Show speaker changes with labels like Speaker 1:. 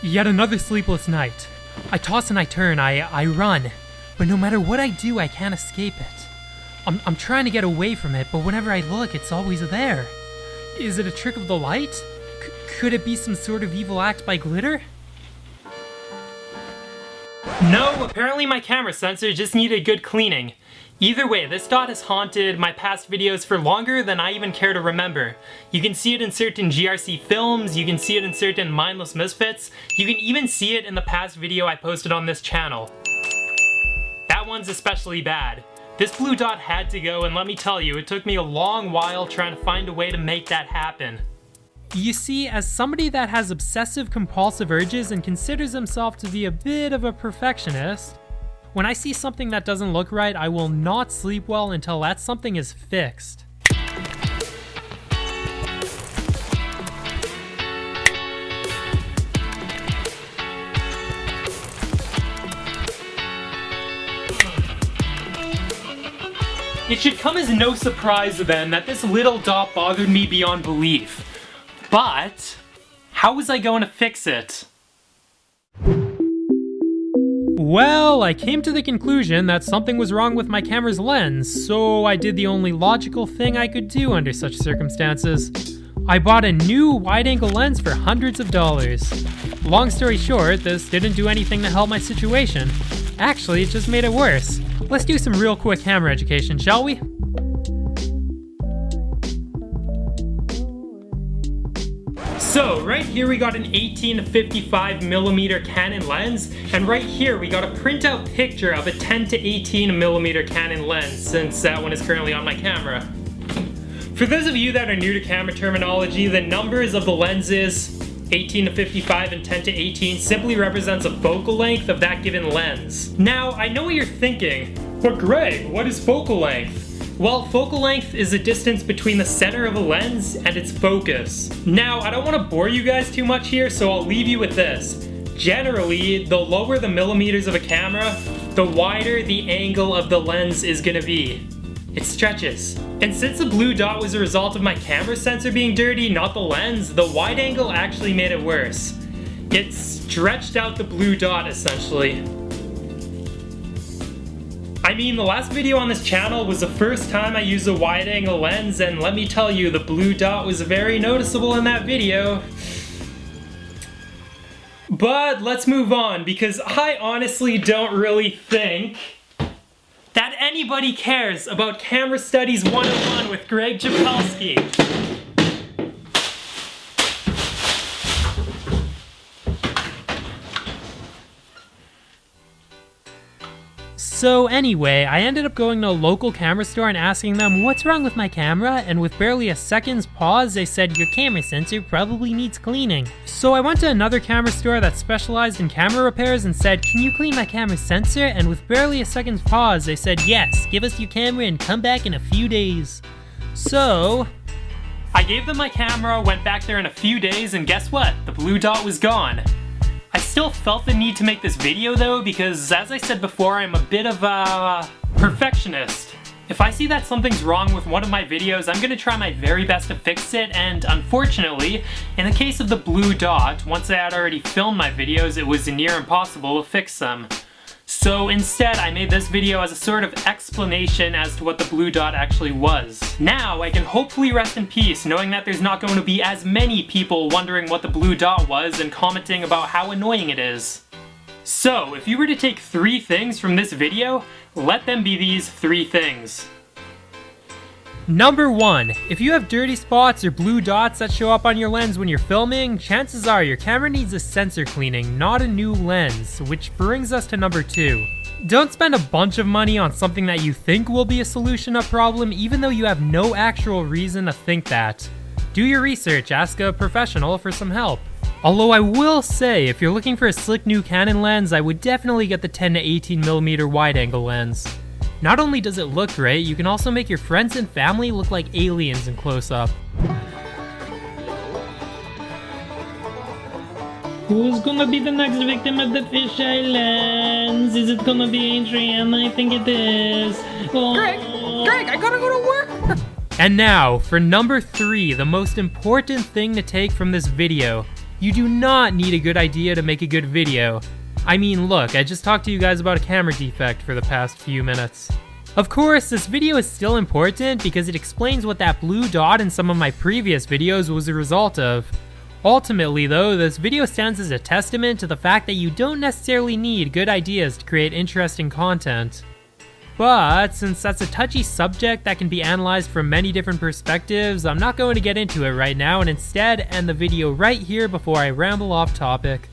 Speaker 1: Yet another sleepless night. I toss and I turn, I run, but no matter what I do, I can't escape it. I'm trying to get away from it, but whenever I look, it's always there. Is it a trick of the light? Could it be some sort of evil act by glitter? No, apparently my camera sensor just needed good cleaning. Either way, this dot has haunted my past videos for longer than I even care to remember. You can see it in certain GRC films, you can see it in certain mindless misfits, you can even see it in the past video I posted on this channel. That one's especially bad. This blue dot had to go, and let me tell you, it took me a long while trying to find a way to make that happen. You see, as somebody that has obsessive compulsive urges and considers himself to be a bit of a perfectionist, when I see something that doesn't look right, I will not sleep well until that something is fixed. It should come as no surprise then that this little dot bothered me beyond belief. But how was I going to fix it? Well, I came to the conclusion that something was wrong with my camera's lens, so I did the only logical thing I could do under such circumstances. I bought a new wide-angle lens for hundreds of dollars. Long story short, this didn't do anything to help my situation. Actually, it just made it worse. Let's do some real quick camera education, shall we? So, right here we got an 18-55mm Canon lens, and right here we got a printout picture of a 10-18mm Canon lens, since that one is currently on my camera. For those of you that are new to camera terminology, the numbers of the lenses 18-55 and 10-18 simply represents a focal length of that given lens. Now, I know what you're thinking, but Greg, what is focal length? Well, focal length is the distance between the center of a lens and its focus. Now, I don't want to bore you guys too much here, so I'll leave you with this. Generally, the lower the millimeters of a camera, the wider the angle of the lens is gonna be. It stretches. And since the blue dot was a result of my camera sensor being dirty, not the lens, the wide angle actually made it worse. It stretched out the blue dot, essentially. I mean, the last video on this channel was the first time I used a wide-angle lens, and let me tell you, the blue dot was very noticeable in that video. But let's move on, because I honestly don't really think that anybody cares about Camera Studies 101 with Greg Chipelski. So anyway, I ended up going to a local camera store and asking them what's wrong with my camera, and with barely a second's pause, they said your camera sensor probably needs cleaning. So I went to another camera store that specialized in camera repairs and said, can you clean my camera sensor? And with barely a second's pause, they said, yes, give us your camera and come back in a few days. So I gave them my camera, went back there in a few days, and guess what? The blue dot was gone. I still felt the need to make this video though, because as I said before, I'm a bit of a perfectionist. If I see that something's wrong with one of my videos, I'm gonna try my very best to fix it, and unfortunately, in the case of the blue dot, once I had already filmed my videos, it was near impossible to fix them. So instead, I made this video as a sort of explanation as to what the blue dot actually was. Now, I can hopefully rest in peace knowing that there's not going to be as many people wondering what the blue dot was and commenting about how annoying it is. So, if you were to take 3 things from this video, let them be these 3 things. Number 1, if you have dirty spots or blue dots that show up on your lens when you're filming, chances are your camera needs a sensor cleaning, not a new lens, which brings us to number 2. Don't spend a bunch of money on something that you think will be a solution to a problem even though you have no actual reason to think that. Do your research, ask a professional for some help. Although I will say, if you're looking for a slick new Canon lens, I would definitely get the 10-18mm wide-angle lens. Not only does it look great, you can also make your friends and family look like aliens in close-up. Who's gonna be the next victim of the fisheye lens? Is it gonna be Adrian? I think it is. Oh.
Speaker 2: Greg, I gotta go to work!
Speaker 1: And now, for number 3, the most important thing to take from this video. You do not need a good idea to make a good video. I mean, look, I just talked to you guys about a camera defect for the past few minutes. Of course, this video is still important because it explains what that blue dot in some of my previous videos was a result of. Ultimately though, this video stands as a testament to the fact that you don't necessarily need good ideas to create interesting content. But since that's a touchy subject that can be analyzed from many different perspectives, I'm not going to get into it right now and instead end the video right here before I ramble off topic.